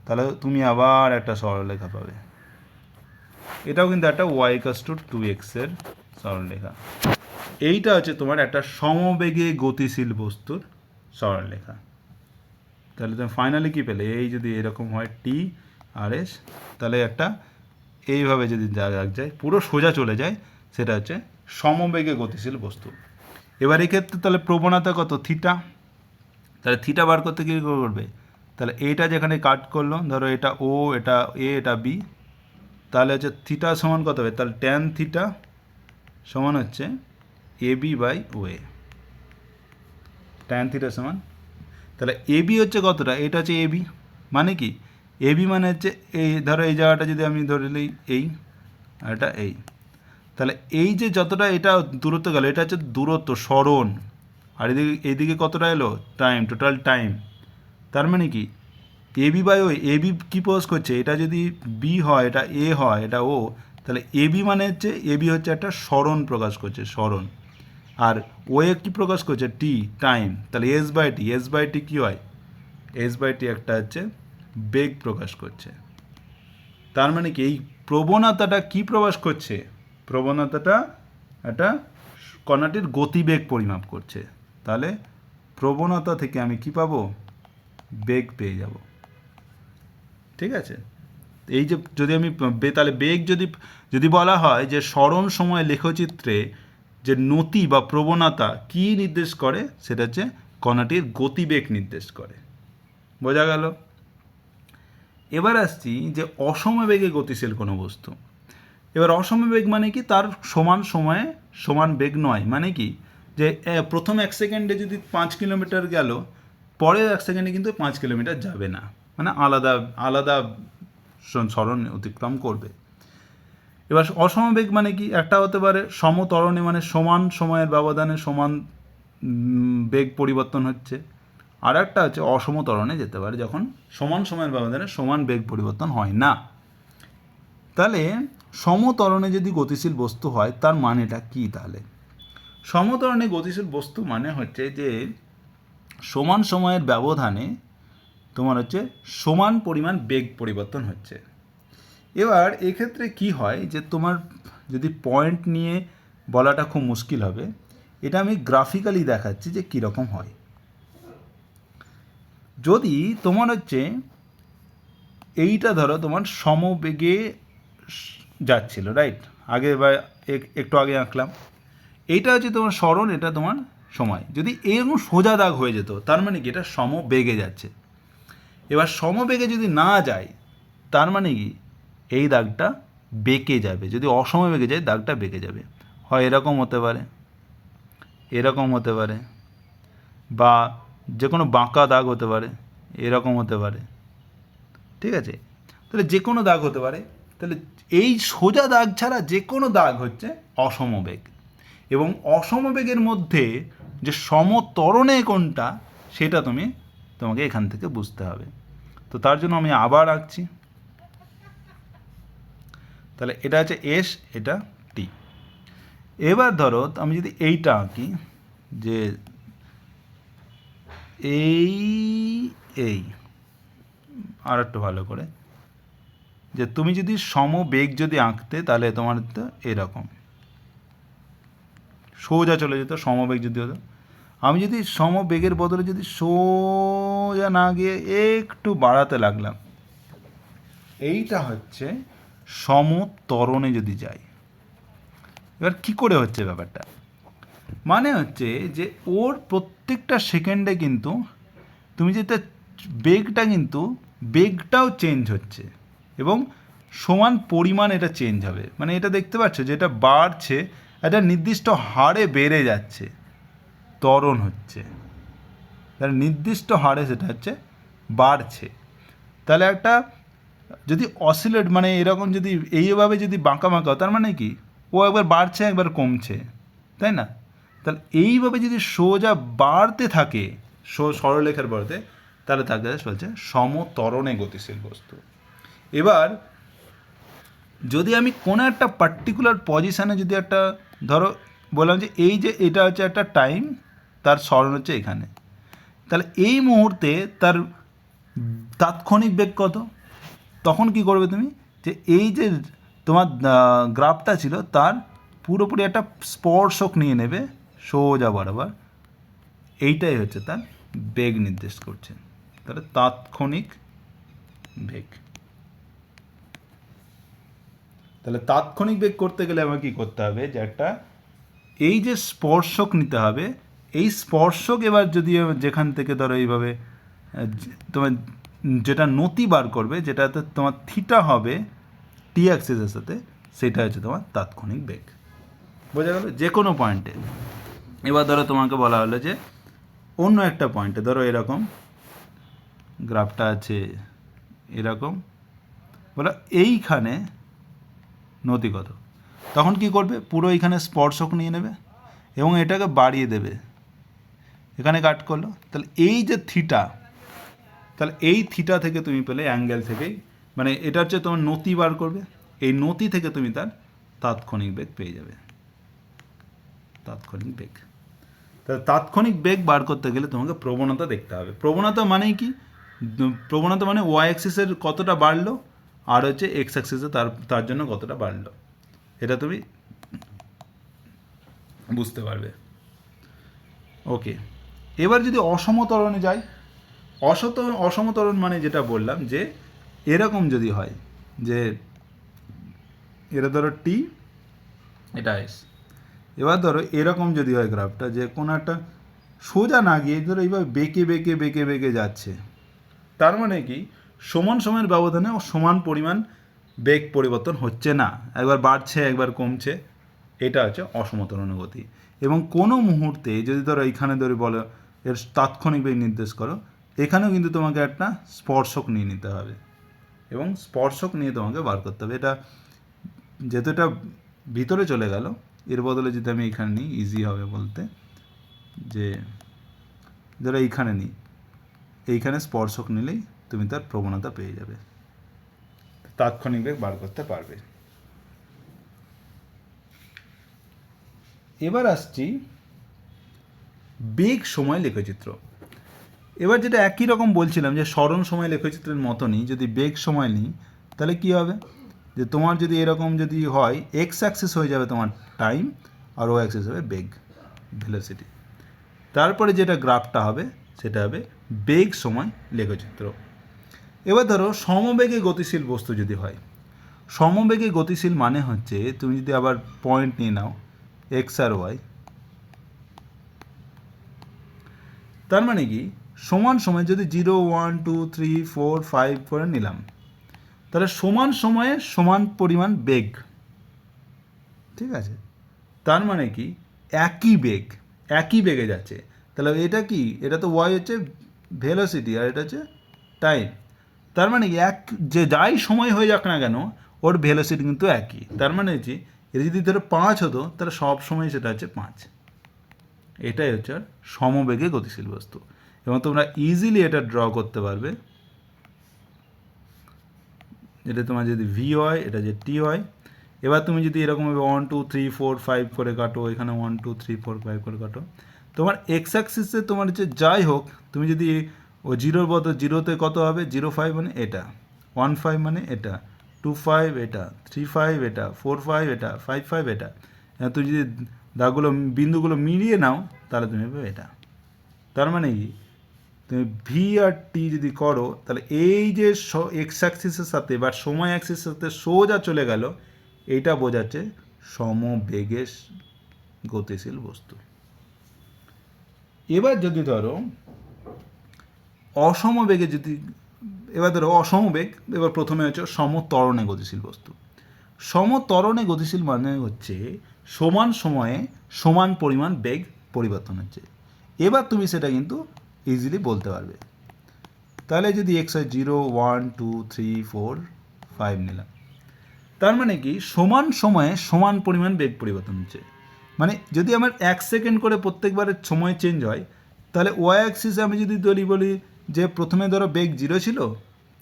তাহলে তুমি আবার একটা সরলরেখা পাবে। এটাও কিন্তু একটা y=2x এর সরলরেখা। এইটা হচ্ছে তোমার একটা সমবেগে গতিশীল বস্তুর সরলরেখা। তাহলে তুমি ফাইনালি কী পেলে? এই যদি এরকম হয় টি আর এস, তাহলে একটা এইভাবে যদি দাগ যায়, পুরো সোজা চলে যায়, সেটা হচ্ছে সমবেগে গতিশীল বস্তু। এবার এক্ষেত্রে তাহলে প্রবণতা কত? থিটা। তাহলে থিটা বার করতে কী করবে? তাহলে এইটা যেখানে কাট করলো, ধরো এটা ও, এটা এ, এটা বি, তাহলে হচ্ছে থিটা সমান কত হবে? তাহলে ট্যান থিটা সমান হচ্ছে A B by O A. Tan theta সমান, তাহলে এ বি হচ্ছে কতটা? এটা হচ্ছে এ বি, মানে কি এ বি মানে হচ্ছে এই, ধরো এই জায়গাটা যদি আমি ধরে নিই এই, আর এটা এই, তাহলে এই যে যতটা এটা দূরত্ব গেল, এটা হচ্ছে দূরত্ব সরণ, আর এইদিকে কতটা এলো? Time, total time. তার মানে কি A B by O, A B কী প্রকাশ করছে? এটা যদি বি হয়, এটা এ হয়, এটা ও, তাহলে এ বি মানে হচ্ছে, এ বি হচ্ছে একটা সরণ প্রকাশ করছে, সরণ। আর ও এ কী প্রকাশ করছে? T, time. তাহলে S by T, S by T কী হয়? এস বাই টি একটা হচ্ছে বেগ প্রকাশ করছে। তার মানে কি এই প্রবণতাটা কি প্রকাশ করছে? প্রবণতাটা একটা কণাটির গতিবেগ পরিমাপ করছে। তাহলে প্রবণতা থেকে আমি কি পাবো? বেগ পেয়ে যাব। ঠিক আছে? এই যে যদি আমি তাহলে বেগ যদি বলা হয় যে সরণ সময় লেখচিত্রে যে নতি বা প্রবণতা কি নির্দেশ করে, সেটা হচ্ছে কণাটির গতিবেগ নির্দেশ করে। বোঝা গেল? এবার আসছি যে অসমবেগে গতিশীল কোনো বস্তু। এবার অসমবেগ মানে কি? তার সমান সময়ে সমান বেগ নয়। মানে কি যে প্রথম 1 সেকেন্ডে যদি 5 কিলোমিটার গেল, পরের 1 সেকেন্ডে কিন্তু 5 কিলোমিটার যাবে না, মানে আলাদা আলাদা সরণ অতিক্রম করবে। এবার অসমবেগ মানে কি? একটা হতে পারে সমত্বরণে, মানে সমান সময়ের ব্যবধানে সমান বেগ পরিবর্তন হচ্ছে। আর একটা হচ্ছে অসমত্বরণে যেতে পারে, যখন সমান সময়ের ব্যবধানে সমান বেগ পরিবর্তন হয় না। তাহলে সমত্বরণে যদি গতিশীল বস্তু হয়, তার মানেটা কি? তাহলে সমত্বরণে গতিশীল বস্তু মানে হচ্ছে যে সমান সময়ের ব্যবধানে তোমার হচ্ছে সমান পরিমাণ বেগ পরিবর্তন হচ্ছে। এবার এক্ষেত্রে কি হয় যে তোমার যদি পয়েন্ট নিয়ে বলাটা খুব মুশকিল হবে, এটা আমি গ্রাফিক্যালি দেখাচ্ছি যে কীরকম হয়। যদি তোমার হচ্ছে এইটা ধরো তোমার সমবেগে যাচ্ছিল, রাইট? আগে বা একটু আগে আঁকলাম, এইটা হচ্ছে তোমার সরণ, এটা তোমার সময়। যদি এরকম সোজা দাগ হয়ে যেত, তার মানে কি এটা সমবেগে যাচ্ছে। এবার সমবেগে যদি না যায়, তার মানে কি এই দাগটা বেঁকে যাবে, যদি অসমবেগে যায় দাগটা বেঁকে যাবে, হয় এরকম হতে পারে, এরকম হতে পারে, বা যে কোনো বাঁকা দাগ হতে পারে, এরকম হতে পারে, ঠিক আছে? তাহলে যে কোনো দাগ হতে পারে। তাহলে এই সোজা দাগ ছাড়া যে কোনো দাগ হচ্ছে অসমবেগ, এবং অসমবেগের মধ্যে যে সমত্বরণে কোনটা সেটা তোমাকে এখান থেকে বুঝতে হবে। তো তার জন্য আমি আবার আঁকছি। তাহলে এটা হচ্ছে এস, এটা টি। এবার ধরো আমি যদি এইটা আঁকি, যে এই আর একটু ভালো করে, যে তুমি যদি সমবেগ যদি আঁকতে তাহলে তোমার তো এরকম সোজা চলে যেত, সমবেগ যদি হতো। আমি যদি সমবেগের বদলে যদি সোজা না গিয়ে একটু বাড়াতে লাগলাম, এইটা হচ্ছে সমত্বরণে যদি যাই। এবার কি করে হচ্ছে ব্যাপারটা, মানে হচ্ছে যে ওর প্রত্যেকটা সেকেন্ডে কিন্তু তুমি যেটা বেগটা কিন্তু বেগটাও চেঞ্জ হচ্ছে, এবং সমান পরিমাণ এটা চেঞ্জ হবে। মানে এটা দেখতে পাচ্ছ যে এটা বাড়ছে, একটা নির্দিষ্ট হারে বেড়ে যাচ্ছে, ত্বরণ হচ্ছে, তাহলে নির্দিষ্ট হারে সেটা হচ্ছে বাড়ছে। তাহলে একটা যদি অসিলেট মানে এরকম যদি এইভাবে যদি বাঁকা বাঁকা, তার মানে কি ও একবার বাড়ছে একবার কমছে, তাই না? তাহলে এইভাবে যদি সোজা বাড়তে থাকে সরলরেখার বলতে, তাহলে তাকে বলছে সমত্বরণে গতিশীল বস্তু। এবার যদি আমি কোনো একটা পার্টিকুলার পজিশানে যদি একটা ধরো বললাম যে এই যে এটা হচ্ছে একটা টাইম, তার স্মরণ হচ্ছে এখানে, তাহলে এই মুহূর্তে তার তাৎক্ষণিক বেগ কত, তখন কি করবে তুমি, যে এই যে তোমার গ্রাফটা ছিল তার পুরোপুরি একটা স্পর্শক নিয়ে নেবে সোজা বরাবর, এইটাই হচ্ছে তার বেগ নির্দেশ করছে। তাহলে তাৎক্ষণিক বেগ। তাহলে তাৎক্ষণিক বেগ করতে গেলে আমার কী করতে হবে, যে একটা এই যে স্পর্শক নিতে হবে, এই স্পর্শক এবার যদি যেখান থেকে ধরো এইভাবে তোমার যেটা নতি বার করবে, যেটাতে তোমার থিটা হবে টি অ্যাক্সিসের সাথে, সেটা হচ্ছে তোমার তাৎক্ষণিক বেগ। বোঝা গেল? যে কোনো পয়েন্টে। এবার ধরো তোমাকে বলা হলো যে অন্য একটা পয়েন্টে, ধরো এরকম গ্রাফটা আছে এরকম, বলো এইখানে নতি কত, তখন কি করবে, পুরো এইখানে স্পর্শক নিয়ে নেবে এবং এটাকে বাড়িয়ে দেবে, এখানে কাট করলো, তাহলে এই যে থিটা, তাহলে এই থিটা থেকে তুমি পেলে অ্যাঙ্গেল থেকেই, মানে এটা হচ্ছে তোমার নতি বার করবে, এই নতি থেকে তুমি তার তাৎক্ষণিক বেগ পেয়ে যাবে, তাৎক্ষণিক বেগ। তাহলে তাৎক্ষণিক বেগ বার করতে গেলে তোমাকে প্রবণতা দেখতে হবে। প্রবণতা মানেই কি, প্রবণতা মানে ওয়াই অ্যাক্সিসের কতটা বাড়লো আর হচ্ছে এক্স অ্যাক্সিসে তার জন্য কতটা বাড়লো, এটা তুমি বুঝতে পারবে। ওকে, এবার যদি অসমতরণে যাই, অসমতরণ মানে যেটা বললাম যে এরকম যদি হয়, যে এটা ধরো টি, এটা এস, এবার ধরো এরকম যদি হয় গ্রাফটা, যে কোনো একটা সোজা না গিয়ে ধরো এইভাবে বেঁকে বেঁকে বেঁকে বেঁকে যাচ্ছে, তার মানে কি সমান সময়ের ব্যবধানে সমান পরিমাণ বেগ পরিবর্তন হচ্ছে না, একবার বাড়ছে একবার কমছে, এটা হচ্ছে অসমতরণ গতি। এবং কোনো মুহূর্তে যদি ধরো এইখানে ধরে বলো এর তাৎক্ষণিক বেগ নির্দেশ করো, এখানেও কিন্তু তোমাকে একটা স্পর্শক নিয়ে নিতে হবে, এবং স্পর্শক নিয়ে তোমাকে বার করতে হবে। এটা যেহেতু এটা ভিতরে চলে গেল, এর বদলে যদি আমি এখানে নিই ইজি হবে বলতে, যে ধরো এইখানে নিই, এইখানে স্পর্শক নিলেই তুমি তার প্রবণতা পেয়ে যাবে, তাৎক্ষণিক বেগ বার করতে পারবে। এবার আসছি বেগ সময় লেখচিত্র। এবার যেটা একই রকম বলছিলাম যে স্মরণ সময় লেখচিত্রের মতনই যদি বেগ সময় নিই, তাহলে কী হবে, যে তোমার যদি এরকম যদি হয়, এক্স অ্যাক্সিস হয়ে যাবে তোমার টাইম, আর ও অ্যাক্সিস হবে বেগ, ভেলোসিটি। তারপরে যেটা গ্রাফটা হবে সেটা হবে বেগ সময় লেখচিত্র। এবার ধরো সমবেগে গতিশীল বস্তু যদি হয়, সমবেগে গতিশীল মানে হচ্ছে তুমি যদি আবার পয়েন্ট নিয়ে নাও এক্স আর ওয়াই, তার মানে কি সমান সময় যদি 0 1 2 3 4 5 করে নিলাম, তাহলে সমান সময়ে সমান পরিমাণ বেগ, ঠিক আছে? তার মানে কি একই বেগে যাচ্ছে। তাহলে এটা কি, এটা তো ওয়াই হচ্ছে ভেলোসিটি আর এটা হচ্ছে টাইম। তার মানে কি যে যাই সময় হয়ে যাক না কেন ওর ভেলোসিটি কিন্তু একই। তার মানে হচ্ছে এটা যদি ধরো 5 হতো তাহলে সব সময় সেটা হচ্ছে 5। এটাই হচ্ছে সমবেগে গতিশীল বস্তু, এবং তোমরা ইজিলি এটা ড্র করতে পারবে। এটা তোমার যদি ভি হয়, এটা যে টি হয়। এবার তুমি যদি এরকমভাবে 1 2 3 4 5 করে কাটো, এখানে 1 2 3 4 5 করে কাটো, তোমার এক্স অ্যাক্সিসে তোমার হচ্ছে যাই হোক, তুমি যদি ও জিরোর বদল জিরোতে কত হবে, 0.5 মানে এটা, 1.5 মানে এটা, 2.5 এটা, 3.5 এটা, 4.5 এটা, 5.5 এটা। তুমি যদি দাগগুলো বিন্দুগুলো মিলিয়ে নাও তাহলে তুমি পাবে এটা। তার মানে কি, তুমি ভি আর টি যদি করো তাহলে এই যে এক্স অ্যাক্সিসের সাথে বা সময় অ্যাক্সিসের সাথে সোজা চলে গেল, এইটা বোঝাচ্ছে সমবেগে গতিশীল বস্তু। এবার যদি ধরো অসমবেগে যদি, এবার ধরো অসমবেগ, এবার প্রথমে হচ্ছে সমত্বরণে গতিশীল বস্তু। সমত্বরণে গতিশীল মানে হচ্ছে সমান সময়ে সমান পরিমাণ বেগ পরিবর্তন হচ্ছে। এবার তুমি সেটা কিন্তু ইজিলি বলতে পারবে। তাহলে যদি এক্স হয় 0 1 2 3 4 5 নিলাম, তার মানে কি সমান সময়ে সমান পরিমাণ বেগ পরিবর্তন হচ্ছে। মানে যদি আমার 1 সেকেন্ড করে প্রত্যেকবারের সময় চেঞ্জ হয়, তাহলে ওয়াই অ্যাক্সিসে আমি যদি বলি যে প্রথমে ধরো বেগ 0 ছিল,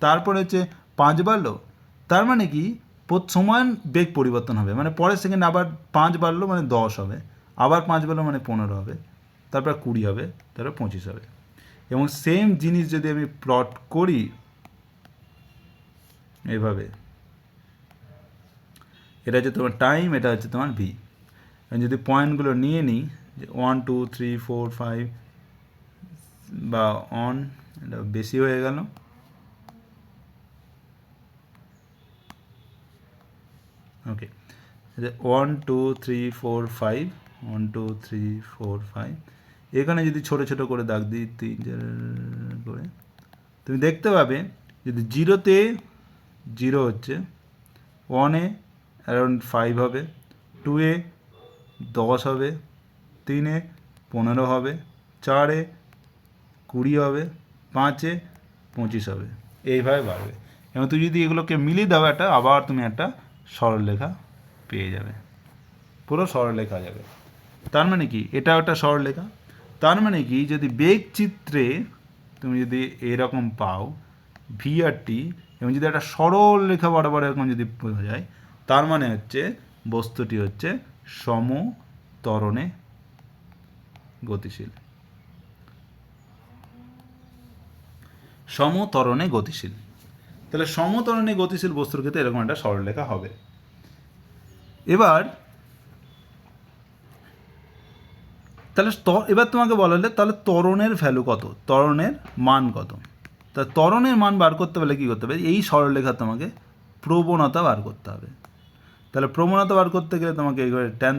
তারপরে হচ্ছে 5 বাড়লো, তার মানে কি সমান বেগ পরিবর্তন হবে। মানে পরের সেকেন্ড আবার 5 বাড়লো মানে 10 হবে, আবার 5 বাড়লো মানে 15 হবে, তারপর 20 হবে, তারপর 25 হবে। এবং সেম জিনিস যদি আমি প্লট করি এভাবে, এটা হচ্ছে তোমার টাইম, এটা হচ্ছে তোমার ভি। যদি পয়েন্টগুলো নিয়ে নিই যে 1 2 3 4 5 বা অন, এটা বেশি হয়ে গেল, ওকে, 1 2 3 4 5 1 2 3 4 5, এখানে যদি ছোট ছোট করে দাগ দিই 3 4 করে, তুমি দেখতে পাবে যদি 0-তে 0 হচ্ছে, 1-এ অ্যারাউন্ড 5 হবে, 2-এ 10 হবে, 3-এ 15 হবে, 4-এ 20 হবে, 5-এ 25 হবে, এইভাবে বাড়বে। এবং তুমি যদি এগুলোকে মিলিয়ে দাও একটা, আবার তুমি একটা সরলরেখা পেয়ে যাবে, পুরো সরলরেখা যাবে। তার মানে কি এটা একটা সরলরেখা। তার মানে কি যদি বেগ চিত্রে তুমি যদি এরকম পাও ভি আর টি, এবং যদি একটা সরল রেখা বরাবর এরকম যদি বোঝা যায়, তার মানে হচ্ছে বস্তুটি হচ্ছে সমত্বরণে গতিশীল। সমত্বরণে গতিশীল, তাহলে সমত্বরণে গতিশীল বস্তুর ক্ষেত্রে এরকম একটা সরলরেখা হবে। এবার তাহলে এবার তোমাকে বলা হলে তাহলে ত্বরণের ভ্যালু কত, ত্বরণের মান কত। তা ত্বরণের মান বার করতে পারলে কী করতে হবে, এই সরলরেখা তোমাকে প্রবণতা বার করতে হবে। তাহলে প্রবণতা বার করতে গেলে তোমাকে এইভাবে ট্যান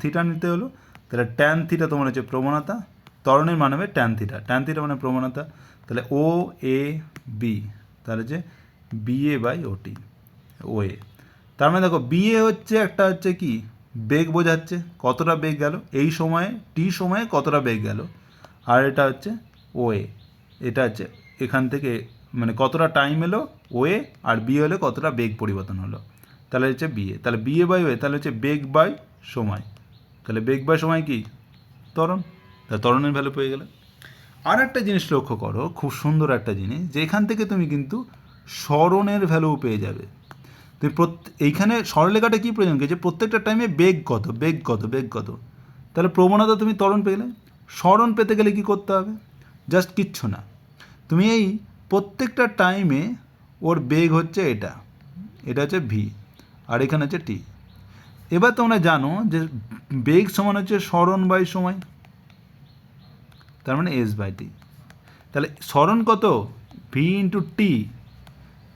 থিটা নিতে হলো। তাহলে ট্যান থিটা তোমার হচ্ছে প্রবণতা, ত্বরণের মান হবে ট্যান থিটা মানে প্রবণতা। তাহলে ও এ বি, তাহলে হচ্ছে বি এ বাই ওটি, ও এ। তার মানে দেখো বি এ হচ্ছে একটা হচ্ছে কি বেগ বোঝাচ্ছে, কতটা বেগ গেল এই সময়ে টি সময়ে কতটা বেগ গেল, আর এটা হচ্ছে ও এ, এটা হচ্ছে এখান থেকে মানে কতটা টাইম এলো ও এ, আর বি হলে কতটা বেগ পরিবর্তন হলো, তাহলে হচ্ছে বিএ। তাহলে বিএ বাই ওয়ে তাহলে হচ্ছে বেগ বাই সময়, তাহলে বেগ বাই সময় কি ত্বরণ, তাহলে ত্বরণের ভ্যালু পেয়ে গেলে। আর একটা জিনিস লক্ষ্য করো, খুব সুন্দর একটা জিনিস, যে এখান থেকে তুমি কিন্তু স্মরণের ভ্যালু পেয়ে যাবে। তুমি এইখানে সরলরেখাটা কী প্রয়োজন, যে প্রত্যেকটা টাইমে বেগ কত বেগ কত বেগ কত, তাহলে প্রবণতা তুমি ত্বরণ পেলে। স্মরণ পেতে গেলে কি করতে হবে, জাস্ট কিচ্ছু না, তুমি এই প্রত্যেকটা টাইমে ওর বেগ হচ্ছে এটা, এটা হচ্ছে ভি, আর এখানে হচ্ছে টি। এবার তোমরা জানো যে বেগ সমান হচ্ছে স্মরণ বাই সময়, তার মানে এস বাই টি। তাহলে স্মরণ কত, ভি ইন্টু টি,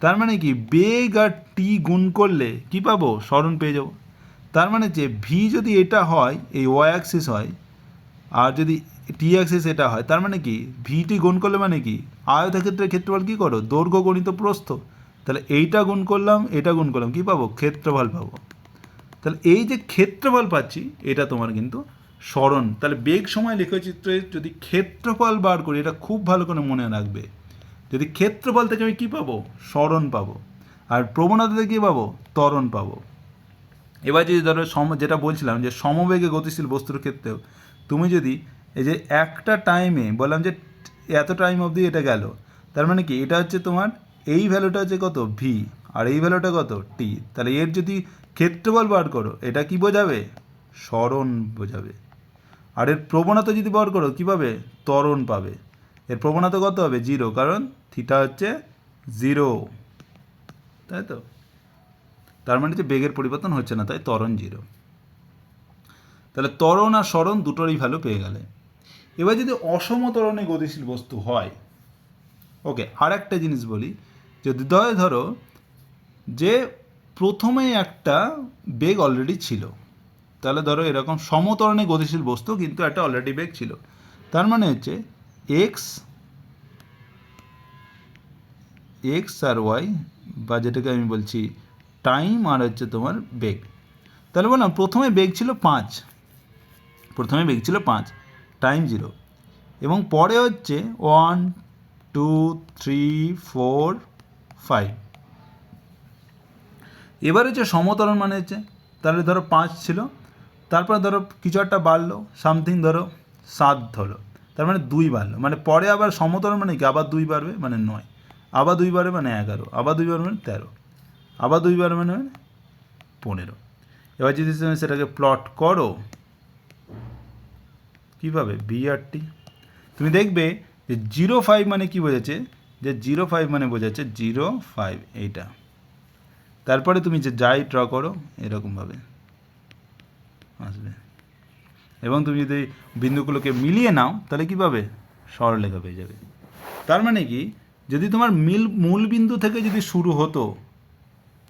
তার মানে কি বেগ আর টি গুণ করলে কি পাবো, স্মরণ পেয়ে যাবো। তার মানে যে ভি যদি এটা হয় এই ওয়াই অ্যাক্সিস হয়, আর যদি টি অ্যাক্সিস এটা হয়, তার মানে কি ভিটি গুণ করলে মানে কি আয়তক্ষেত্রের ক্ষেত্রফল কী করো, দৈর্ঘ্য গণিত প্রস্থ, তাহলে এইটা গুণ করলাম, এটা গুণ করলাম, কী পাবো? ক্ষেত্রফল পাবো। তাহলে এই যে ক্ষেত্রফল পাচ্ছি এটা তোমার কিন্তু সরণ। তাহলে বেগ সময় লেখচিত্রে যদি ক্ষেত্রফল বার করি, এটা খুব ভালো করে মনে রাখবে, যদি ক্ষেত্রফল থেকে আমি কী পাবো? সরণ পাবো। আর প্রবণতা থেকে কী পাবো? ত্বরণ পাবো। এবার যদি ধরো যেটা বলছিলাম যে সমবেগে গতিশীল বস্তুর ক্ষেত্রেও তুমি যদি এই যে একটা টাইমে বললাম যে এত টাইম অবধি এটা গেল, তার মানে কি এটা হচ্ছে তোমার এই ভ্যালুটা হচ্ছে কত? ভি, আর এই ভ্যালুটা কত? টি। তাহলে এর যদি ক্ষেত্রফল বার করো, এটা কি বোঝাবে? সরণ বোঝাবে। আর এর প্রবণতা যদি বার করো কী পাবে? ত্বরণ পাবে। এর প্রবণতা কত হবে? 0, কারণ থিটা হচ্ছে 0, তাই তো? তার মানে যে বেগের পরিবর্তন হচ্ছে না, তাই ত্বরণ 0। তাহলে ত্বরণ আর সরণ দুটোরই ভ্যালু পেয়ে গেলে। এবার যদি অসম ত্বরণে গতিশীল বস্তু হয়, ওকে, আর একটা জিনিস বলি, যদি ধরো যে প্রথমে একটা বেগ অলরেডি ছিল, তাহলে ধরো এরকম সমত্বরণে গতিশীল বস্তু কিন্তু একটা অলরেডি বেগ ছিল, তার মানে হচ্ছে এক্স আর ওয়াই, বা যেটাকে আমি বলছি টাইম আর হচ্ছে তোমার বেগ। তাহলে বললাম প্রথমে বেগ ছিল 5, টাইম 0, এবং পরে হচ্ছে 1 2 3 4 5। এবার হচ্ছে সমত্বরণ মানে হচ্ছে, তাহলে ধরো 5 ছিল, তারপরে ধরো কিছু একটা বাড়লো, সামথিং ধরো 7 হলো, তার মানে 2 বাড়লো, মানে পরে আবার সমত্বরণ মানে কি? আবার 2 বাড়বে মানে 9, আবার 2 বাড়বে মানে 11, আবার 2 বাড়বে মানে 13, আবার 2 বাড়বে মানে 15। এবার যদি তুমি সেটাকে প্লট করো কীভাবে? ভি আর টি, তুমি দেখবে যে 0.5 মানে কি বোঝাচ্ছে? যে 0.5 মানে বোঝাচ্ছে 0.5 এইটা। তারপরে তুমি যে যাই ড্র করো এরকমভাবে আসবে, এবং তুমি যদি বিন্দুগুলোকে মিলিয়ে নাও তাহলে কী পাবে? সরলরেখা পেয়ে যাবে। তার মানে কি, যদি তোমার মূল বিন্দু থেকে যদি শুরু হতো,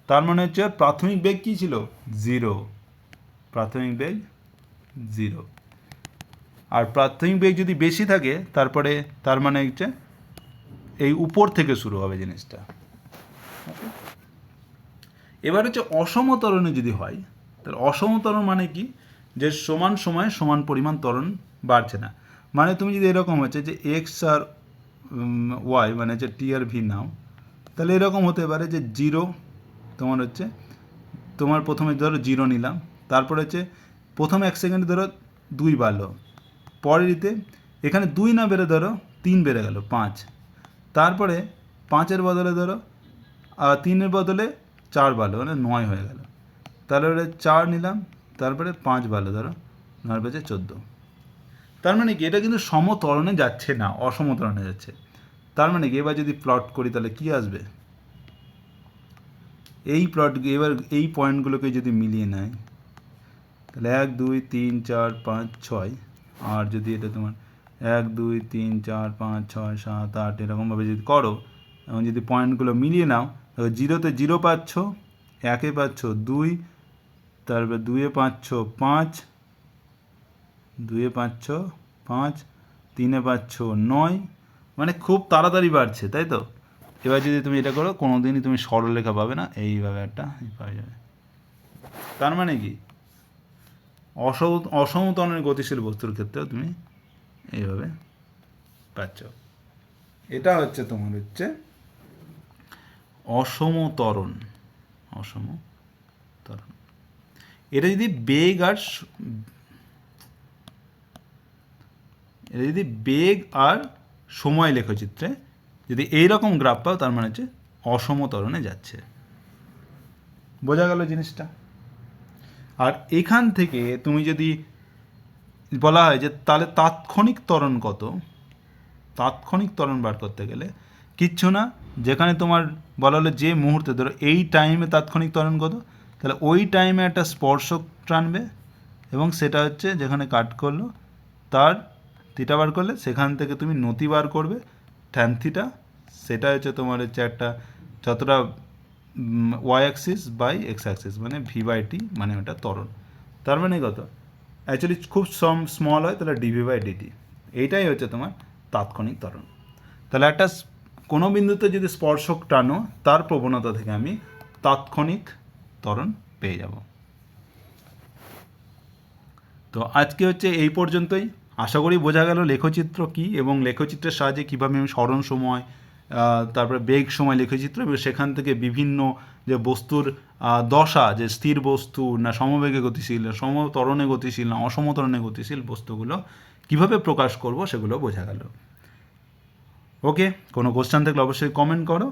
তার মানে হচ্ছে প্রাথমিক বেগ কী ছিল? 0, প্রাথমিক বেগ 0। আর প্রাথমিক বেগ যদি বেশি থাকে তারপরে তার মানে হচ্ছে এই উপর থেকে শুরু হবে জিনিসটা। এবার হচ্ছে অসম ত্বরণে যদি হয়, তাহলে অসম ত্বরণ মানে কি? যে সমান সময়ে সমান পরিমাণ ত্বরণ বাড়ছে না। মানে তুমি যদি এরকম হচ্ছে যে এক্স আর ওয়াই মানে হচ্ছে টি আর ভি নাও, তাহলে এরকম হতে পারে যে 0 তোমার হচ্ছে, তোমার প্রথমে ধরো 0 নিলাম, তারপরে হচ্ছে প্রথম 1 সেকেন্ডে ধরো 2 বাড়লো, পরেরতে এখানে 2 না বেড়ে ধরো 3 বেড়ে গেল 5, তারপরে 5-এর বদলে ধরো 3-এর বদলে 4 বাড়লো, মানে 9 হয়ে গেল, তারপরে 4 নিলাম, তারপরে 5 বাড়লো, ধরো 9 বেজে 14। তার মানে কি এটা কিন্তু সমত্বরণে যাচ্ছে না, অসমত্বরণে যাচ্ছে। তার মানে কি এবার যদি প্লট করি তাহলে কি আসবে? এই এবার এই পয়েন্টগুলোকে যদি মিলিয়ে নেয় তাহলে 1 2 3 4 5 6, আর যদি এটা তোমার 1 2 3 4 5 6 7 8 এরকমভাবে যদি করো, এবং যদি পয়েন্টগুলো মিলিয়ে নাও, 0-তে 0 পাচ্ছ, 1-এ পাচ্ছ 2, তারপর 2-এ পাচ্ছ 5, 2-এ পাচ্ছ 5, 3-এ পাচ্ছ 9, মানে খুব তাড়াতাড়ি বাড়ছে, তাই তো? এবার যদি তুমি এটা করো কোনো দিনই তুমি সরলরেখা পাবে না, এইভাবে একটা পাওয়া যাবে। তার মানে কি অসমত্বরণের গতিশীল বস্তুর ক্ষেত্রেও তুমি এইভাবে পাচ্ছ। এটা হচ্ছে তোমার হচ্ছে অসমত্বরণ। এটা যদি বেগ আর সময় লেখচিত্রে যদি এইরকম গ্রাফ পাও, তার মানে হচ্ছে অসমত্বরণে যাচ্ছে। বোঝা গেল জিনিসটা? আর এখান থেকে তুমি যদি বলা হয় যে তাহলে তাৎক্ষণিক ত্বরণ কত, তাৎক্ষণিক ত্বরণ বার করতে গেলে কিচ্ছু না, যেখানে তোমার বলা হলো যে মুহূর্তে, ধরো এই টাইমে তাৎক্ষণিক ত্বরণ কত, তাহলে ওই টাইমে একটা স্পর্শক টানবে, এবং সেটা হচ্ছে যেখানে কাট করলো তার থিটা বার করলে সেখান থেকে তুমি নতি বার করবে ট্যান থিটা, সেটা হচ্ছে তোমার হচ্ছে একটা যতটা y axis by x axis, মানে ভি বাই টি, মানে ওটা ত্বরণ। তার মানে কত? অ্যাকচুয়ালি খুব স্মল হয় তাহলে ডিভি বাই ডিটি, এইটাই হচ্ছে তোমার তাৎক্ষণিক ত্বরণ। তাহলে একটা কোনো বিন্দুতে যদি স্পর্শক টানো তার প্রবণতা থেকে আমি তাৎক্ষণিক ত্বরণ পেয়ে যাব। তো আজকে হচ্ছে এই পর্যন্তই। আশা করি বোঝা গেল লেখচিত্র কী এবং লেখচিত্রের সাহায্যে কীভাবে আমি সরণ সময়, তারপরে বেগ সময় লেখচিত্র এবং সেখান থেকে বিভিন্ন যে বস্তুর দশা, যে স্থির বস্তু না সমবেগে গতিশীল, সমত্বরণে গতিশীল না অসমত্বরণে গতিশীল বস্তুগুলো কীভাবে প্রকাশ করব সেগুলো বোঝা গেল। ওকে, কোনো কোশ্চেন থাকলে অবশ্যই কমেন্ট করো,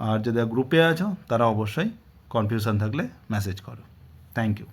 আর যারা গ্রুপে আছো তারা অবশ্যই কনফিউশন থাকলে মেসেজ করো। Thank you.